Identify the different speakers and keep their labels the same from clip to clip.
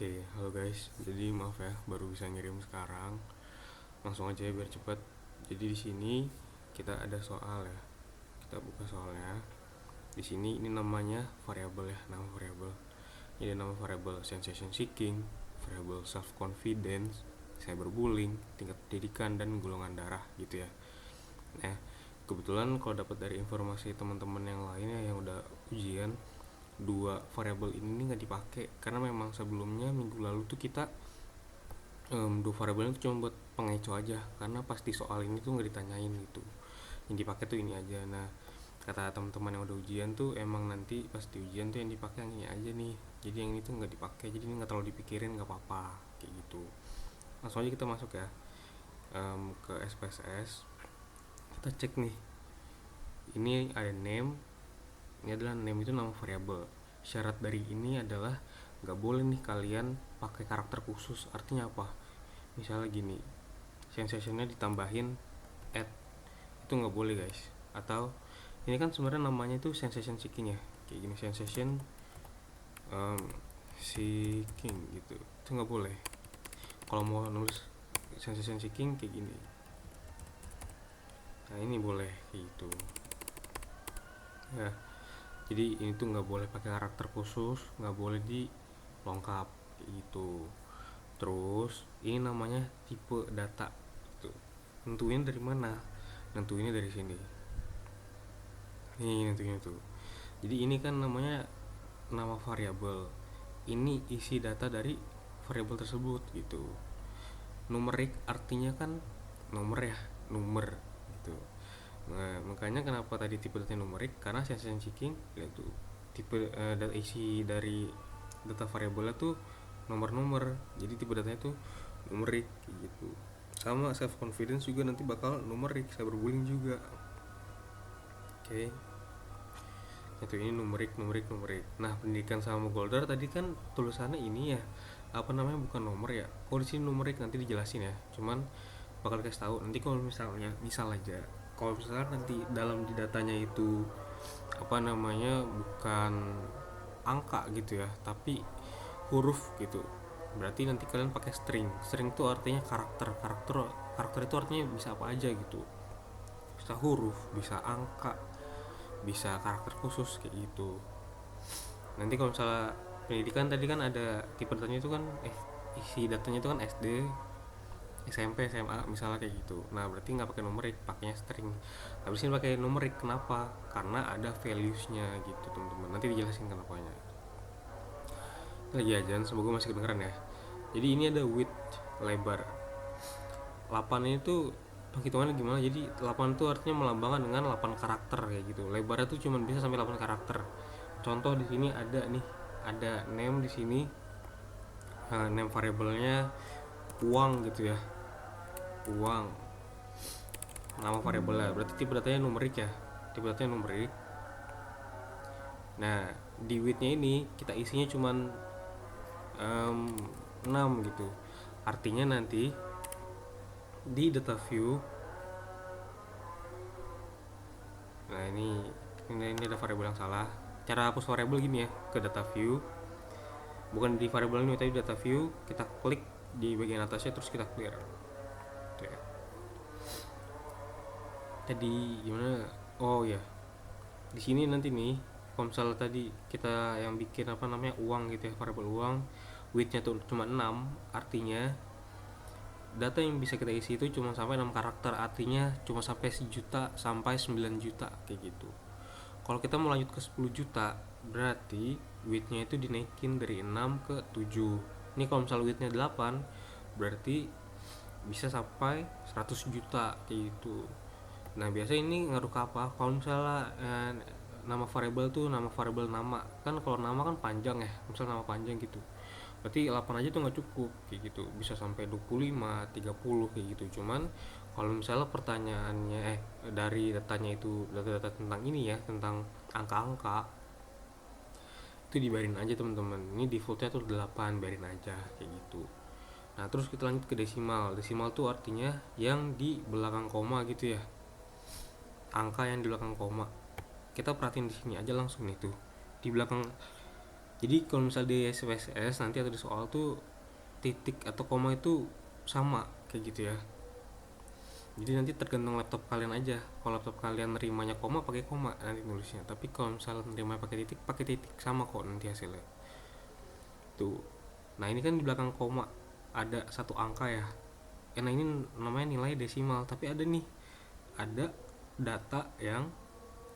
Speaker 1: Oke, halo guys. Jadi maaf ya, baru bisa ngirim sekarang. Langsung aja ya biar cepet. Jadi di sini kita ada soal ya. Kita buka soalnya. Di sini ini namanya variabel ya, nama variabel. Ini nama variabel sensation seeking, variabel self confidence, cyberbullying, tingkat pendidikan dan golongan darah gitu ya. Nah, kebetulan kalau dapat dari informasi teman-teman yang lainnya yang udah ujian, dua variabel ini nggak dipakai karena memang sebelumnya minggu lalu tuh kita dua variabel itu cuma buat pengecoh aja karena pasti soal ini tuh nggak ditanyain gitu, yang dipakai tuh ini aja. Nah, kata teman-teman yang udah ujian tuh emang nanti pas di ujian tuh yang dipakai yang ini aja nih, jadi yang ini tuh nggak dipakai, jadi ini nggak terlalu dipikirin, nggak apa-apa kayak gitu. Langsung aja kita masuk ya, ke SPSS. Kita cek nih, ini ada name. Ini adalah name, itu nama variabel. Syarat dari ini adalah nggak boleh nih kalian pakai karakter khusus. Artinya apa? Misalnya gini, sensationnya ditambahin at, itu nggak boleh guys. Atau ini kan sebenarnya namanya itu sensation seeking ya, kayak gini, sensation seeking gitu, itu nggak boleh. Kalau mau nulis sensation seeking kayak gini, nah ini boleh kayak gitu ya. Jadi ini tuh nggak boleh pakai karakter khusus, nggak boleh di lengkap kayak gitu. Terus ini namanya tipe data gitu. Nentuin dari mana? Nentuinnya dari sini. Nih nentuinnya tuh. Jadi ini kan namanya nama variabel. Ini isi data dari variabel tersebut gitu. Numerik artinya kan nomor ya, nomor gitu. Nah, makanya kenapa tadi tipe data numerik, karena sensation seeking yaitu tipe isi dari data variabelnya tuh nomor-nomor. Jadi tipe datanya tuh numerik gitu. Sama self confidence juga nanti bakal numerik, cyberbullying juga. Oke. Itu ini numerik. Nah, pendidikan sama Goldar tadi kan tulisannya ini ya, apa namanya, bukan nomor ya. Kalau di sini numerik nanti dijelasin ya. Cuman bakal kasih tahu nanti kalau misalnya misal aja, kalau misalnya nanti dalam di datanya itu apa namanya, bukan angka gitu ya, tapi huruf gitu, berarti nanti kalian pakai string. String itu artinya karakter itu artinya bisa apa aja gitu, bisa huruf, bisa angka, bisa karakter khusus kayak gitu. Nanti kalau misalnya pendidikan tadi kan ada tipe datanya itu kan isi datanya itu kan SD, SMP, SMA misalnya kayak gitu. Nah, berarti nggak pakai numerik, pakainya string. Tapi sini pakai numerik, kenapa? Karena ada values-nya gitu, teman-teman. Nanti dijelasin kenapanya. Lagi aja, semoga masih kedengeran ya. Jadi ini ada width, lebar. 8 ini tuh penghitungannya gimana? Jadi 8 itu artinya melambangkan dengan 8 karakter kayak gitu. Lebarnya tuh cuma bisa sampai 8 karakter. Contoh di sini ada nih, ada name di sini. Name variabelnya uang gitu ya. Uang. Nama variabelnya berarti tipe datanya numerik ya. Tipe datanya numerik. Nah, di width-nya ini kita isinya cuma 6 gitu. Artinya nanti di data view, nah ini ada variabel yang salah. Cara hapus variabel gini ya, ke data view, bukan di variabel ini tapi data view, kita klik di bagian atasnya terus kita clear. Tuh ya. Tadi gimana? Oh ya, di sini nanti nih, kalau misalnya tadi kita yang bikin apa namanya uang gitu ya, variabel uang, width-nya tuh cuma 6, artinya data yang bisa kita isi itu cuma sampai 6 karakter, artinya cuma sampai 1 juta sampai 9 juta kayak gitu. Kalau kita mau lanjut ke 10 juta, berarti width-nya itu dinaikin dari 6 ke 7. Ini kalau misalnya width-nya 8, berarti bisa sampai 100 juta kayak gitu. Nah, biasanya ini ngaruh ke apa? Kalau misalnya nama variabel tuh nama variabel nama. Kan kalau nama kan panjang ya, misalnya nama panjang gitu. Berarti 8 aja tuh nggak cukup kayak gitu. Bisa sampai 25, 30 kayak gitu. Cuman kalau misalnya pertanyaannya dari datanya itu data-data tentang ini ya, tentang angka-angka, itu dibiarin aja teman-teman. Ini defaultnya tuh 8, biarin aja kayak gitu. Nah, terus kita lanjut ke desimal. Desimal tuh artinya yang di belakang koma gitu ya. Angka yang di belakang koma. Kita perhatiin di sini aja langsung nih tuh. Di belakang Jadi kalau misal di SPSS nanti atau di soal tuh titik atau koma itu sama kayak gitu ya. Jadi nanti tergantung laptop kalian aja. Kalau laptop kalian nerimanya koma pakai koma nanti nulisnya. Tapi kalau misalnya nerima pakai titik sama kok nanti hasilnya. Tuh. Nah ini kan di belakang koma ada satu angka ya. Nah ini namanya nilai desimal. Tapi ada nih, ada data yang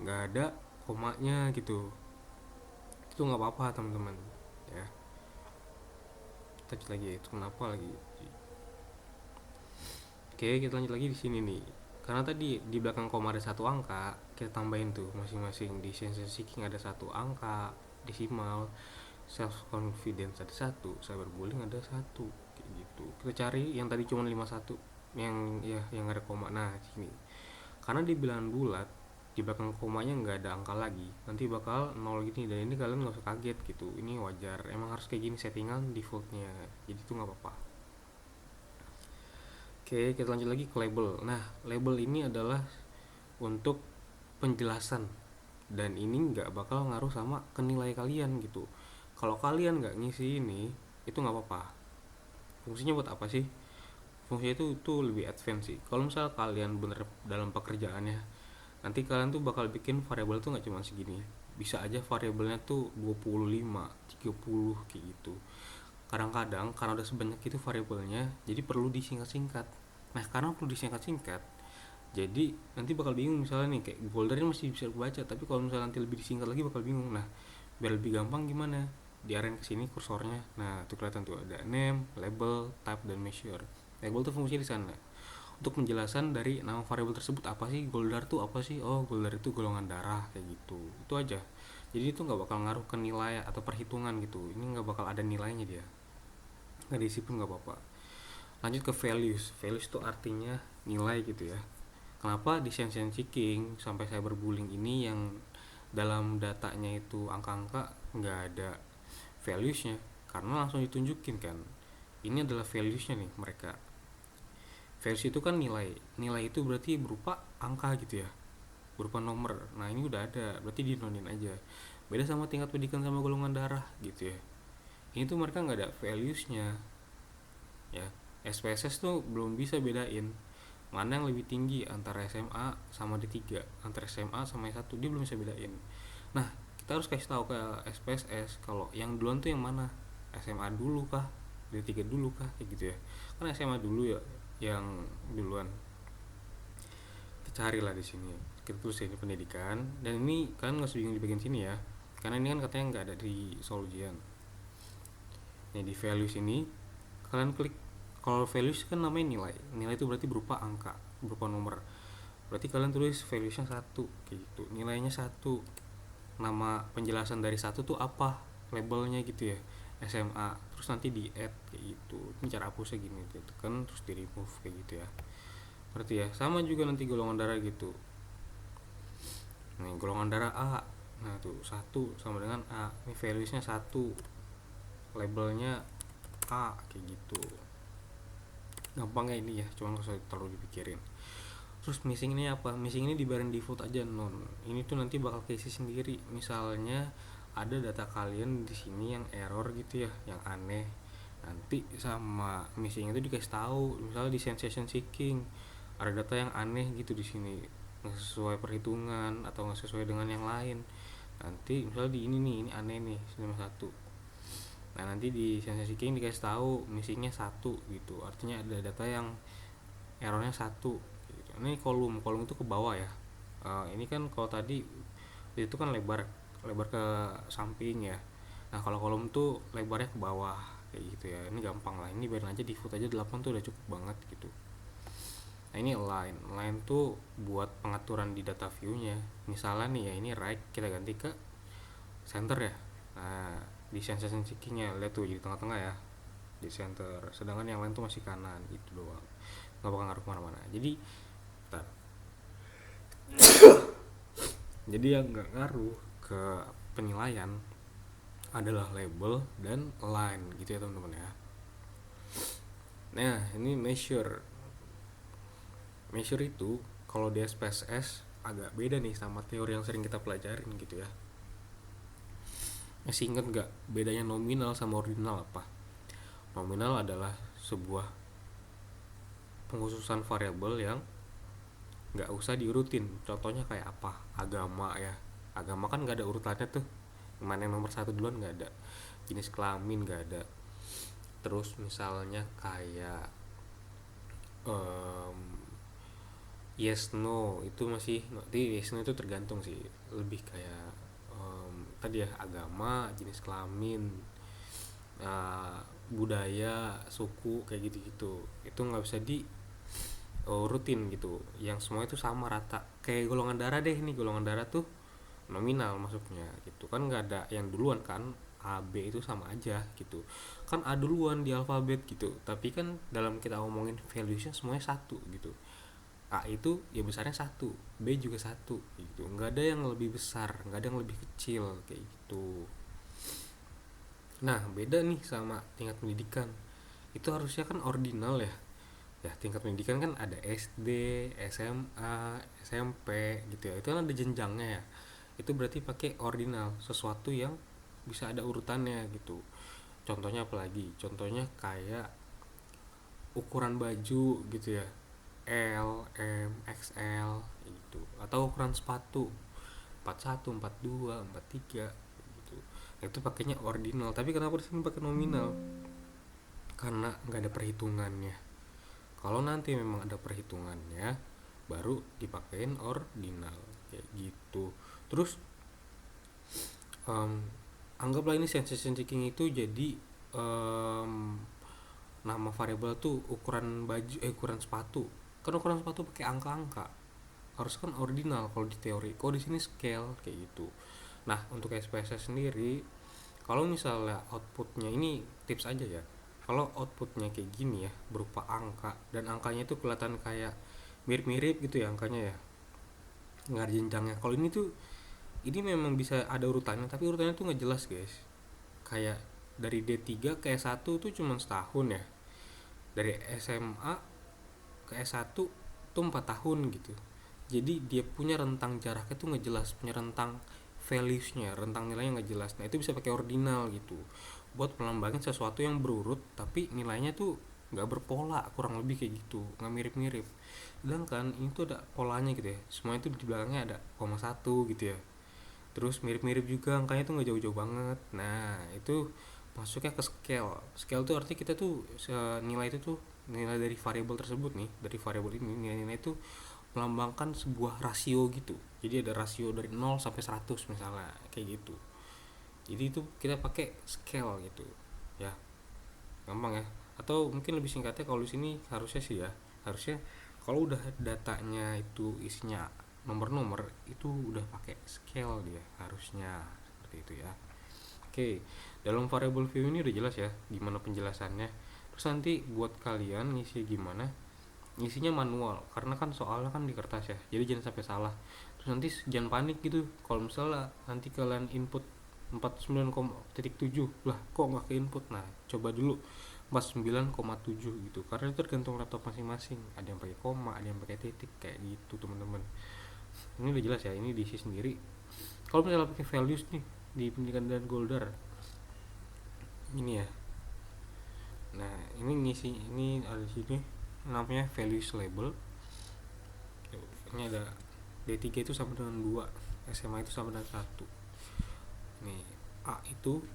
Speaker 1: nggak ada komanya gitu. Itu nggak apa-apa teman-teman. Ya. Kita lanjut lagi. Itu kenapa lagi? Oke, kita lanjut lagi di sini nih. Karena tadi di belakang koma ada satu angka, kita tambahin tuh masing-masing. Di sensation seeking ada satu angka desimal, self confidence ada satu, cyberbullying ada satu, kayak gitu. Kita cari yang tadi cuma 51, yang ya yang ada koma. Nah, sini. Karena di bilangan bulat, di belakang komanya nggak ada angka lagi, nanti bakal nol gini, dan ini kalian nggak usah kaget gitu. Ini wajar, emang harus kayak gini settingan defaultnya. Jadi itu nggak apa-apa. Oke, kita lanjut lagi ke label. Nah, label ini adalah untuk penjelasan, dan ini nggak bakal ngaruh sama ke nilai kalian gitu. Kalau kalian nggak ngisi ini, itu nggak apa-apa. Fungsinya buat apa sih? Fungsinya itu lebih advance sih. Kalau misal kalian bener dalam pekerjaannya, nanti kalian tuh bakal bikin variabel tuh nggak cuma segini. Bisa aja variabelnya tuh 25, 30 kayak gitu. Kadang-kadang karena udah sebanyak itu variabelnya, jadi perlu disingkat-singkat. Nah, karena perlu disingkat-singkat, jadi nanti bakal bingung. Misalnya nih kayak foldernya masih bisa baca, tapi kalau misalnya nanti lebih disingkat lagi bakal bingung. Nah, biar lebih gampang gimana? Diarahin ke sini kursornya. Nah, tuh kelihatan tuh ada name, label, type, dan measure. Label tuh fungsinya di sana untuk penjelasan dari nama variabel tersebut. Apa sih goldar tuh, apa sih? Oh, goldar itu golongan darah kayak gitu. Itu aja. Jadi itu nggak bakal ngaruh ke nilai atau perhitungan gitu. Ini nggak bakal ada nilainya dia. Nggak diisi pun nggak apa-apa. Lanjut ke values. Values itu artinya nilai gitu ya. Kenapa di sensation seeking sampai cyberbullying ini yang dalam datanya itu angka-angka nggak ada valuesnya? Karena langsung ditunjukin kan, ini adalah valuesnya nih mereka. Values itu kan nilai. Nilai itu berarti berupa angka gitu ya, berupa nomor. Nah ini udah ada, berarti dinonin aja. Beda sama tingkat pendidikan sama golongan darah gitu ya. Ini tuh mereka nggak ada valuesnya ya. SPSS tuh belum bisa bedain mana yang lebih tinggi antara SMA sama D3, antara SMA sama S1, dia belum bisa bedain. Nah, kita harus kasih tahu ke SPSS kalau yang duluan tuh yang mana, SMA dulu kah, D3 dulu kah, kayak gitu ya. Kan SMA dulu ya yang duluan. Kita carilah di sini, kita tulis ini pendidikan, dan ini kalian nggak usah bingung di bagian sini ya, karena ini kan katanya nggak ada di soal ujian. Nih di values ini kalian klik. Kalau values kan namanya nilai. Nilai itu berarti berupa angka, berupa nomor. Berarti kalian tulis valuesnya 1 kayak gitu. Nilainya 1. Nama penjelasan dari 1 tuh apa? Labelnya gitu ya. SMA. Terus nanti di add kayak gitu. Ini cara hapusnya gini, tekan terus di remove kayak gitu ya. Berarti ya. Sama juga nanti golongan darah gitu. Nih golongan darah A. Nah tuh 1 sama dengan A. Ini valuesnya 1. Labelnya A kayak gitu. Gampangnya ini ya, cuma nggak usah terlalu dipikirin. Terus missing ini apa? Missing ini dibiarin default aja non. Ini tuh nanti bakal keisi sendiri. Misalnya ada data kalian di sini yang error gitu ya, yang aneh. Nanti sama missing itu dikasih tahu. Misalnya di sensation seeking ada data yang aneh gitu di sini, nggak sesuai perhitungan atau nggak sesuai dengan yang lain. Nanti misalnya di ini nih, ini aneh nih, 91. Nah nanti di sensation seeking dikasih tahu missingnya 1 gitu, artinya ada data yang errornya 1 gitu. Ini kolom itu ke bawah ya. Ini kan kalau tadi itu kan lebar lebar ke samping ya. Nah kalau kolom tuh lebarnya ke bawah kayak gitu ya. Ini gampang lah, ini biarin aja default aja 8 tuh udah cukup banget gitu. Nah ini align tuh buat pengaturan di data view nya. Misalnya nih ya, ini right, kita ganti ke center ya. Nah di sensation seeking nya lihat tuh jadi tengah-tengah ya, di center, sedangkan yang lain tuh masih kanan, itu doang, nggak bakal ngaruh kemana-mana. Jadi bentar. Jadi yang nggak ngaruh ke penilaian adalah label dan align gitu ya teman-teman ya. Nah ini measure itu kalau di SPSS agak beda nih sama teori yang sering kita pelajarin gitu ya. Masih inget nggak bedanya nominal sama ordinal apa? Nominal adalah sebuah pengkhususan variabel yang nggak usah diurutin. Contohnya kayak apa? Agama ya. Agama kan nggak ada urutannya tuh. Mana yang nomor satu duluan nggak ada. Jenis kelamin nggak ada. Terus misalnya kayak em, yes no itu masih nanti yes no itu tergantung sih, lebih kayak tadi ya agama, jenis kelamin, uh, budaya, suku kayak gitu-gitu itu nggak bisa di rutin gitu, yang semua itu sama rata kayak golongan darah deh. Nih golongan darah tuh nominal masuknya gitu kan, nggak ada yang duluan kan. A B itu sama aja gitu kan, A duluan di alfabet gitu, tapi kan dalam kita ngomongin valuesnya semuanya satu gitu. A itu ya besarnya satu, B juga satu gitu, nggak ada yang lebih besar, nggak ada yang lebih kecil kayak gitu. Nah beda nih sama tingkat pendidikan, itu harusnya kan ordinal ya. Ya tingkat pendidikan kan ada SD, SMA, SMP gitu ya, itu kan ada jenjangnya ya. Itu berarti pakai ordinal, sesuatu yang bisa ada urutannya gitu. Contohnya apa lagi? Contohnya kayak ukuran baju gitu ya, L, M, XL gitu, atau ukuran sepatu 41, 42, 43 gitu. Itu pakainya ordinal. Tapi kenapa di sini pakai nominal? Karena nggak ada perhitungannya. Kalau nanti memang ada perhitungannya, baru dipakein ordinal kayak gitu. Terus um, anggaplah ini sensation checking itu jadi um, nama variabel tuh ukuran baju, ukuran sepatu. Kan ukuran sepatu pakai angka-angka, harus kan ordinal kalau di teori. Kok di sini scale kayak gitu. Nah untuk SPSS sendiri, kalau misalnya outputnya ini tips aja ya, kalau outputnya kayak gini ya berupa angka, dan angkanya itu kelihatan kayak mirip-mirip gitu ya angkanya ya, nggak ada jenjangnya. Kalau ini tuh, ini memang bisa ada urutannya tapi urutannya tuh nggak jelas guys. Kayak dari D3 ke S1 tuh cuma setahun ya, dari SMA ke S1 tuh 4 tahun gitu. Jadi dia punya rentang jaraknya tuh nggak jelas, punya rentang valuesnya, rentang nilainya nggak jelas. Nah itu bisa pakai ordinal gitu buat melambangin sesuatu yang berurut tapi nilainya tuh nggak berpola, kurang lebih kayak gitu, nggak mirip-mirip. Sedangkan ini tuh ada polanya gitu ya, semua itu di belakangnya ada koma satu gitu ya. Terus mirip-mirip juga angkanya tuh nggak jauh-jauh banget. Nah itu masuknya ke scale. Scale tuh artinya kita tuh nilai itu tuh, nilai dari variabel tersebut nih, dari variabel ini nilai-nilai itu melambangkan sebuah rasio gitu. Jadi ada rasio dari 0 sampai 100 misalnya kayak gitu. Jadi itu kita pakai scale gitu ya, gampang ya. Atau mungkin lebih singkatnya kalau di sini harusnya sih ya, harusnya kalau udah datanya itu isinya nomor-nomor itu udah pakai scale dia harusnya, seperti itu ya. Oke, dalam variable view ini udah jelas ya gimana penjelasannya. Terus nanti buat kalian ngisi gimana, ngisinya manual karena kan soalnya kan di kertas ya, jadi jangan sampai salah. Terus nanti jangan panik gitu kalau misalnya nanti kalian input 49,7 lah kok nggak ke input. Nah coba dulu 49,7 gitu, karena itu tergantung laptop masing-masing, ada yang pakai koma, ada yang pakai titik kayak gitu teman-teman. Ini udah jelas ya, ini diisi sendiri. Kalau misalnya pakai values nih di pendidikan dan Goldar ini ya, nah ini ngisi, ini ada di sini namanya values label. Ini ada D3 itu sama dengan 2, SMA itu sama dengan 1, nih A itu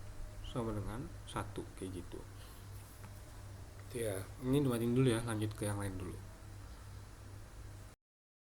Speaker 1: sama dengan 1 kayak gitu ya. Ini dimatiin dulu ya, lanjut ke yang lain dulu.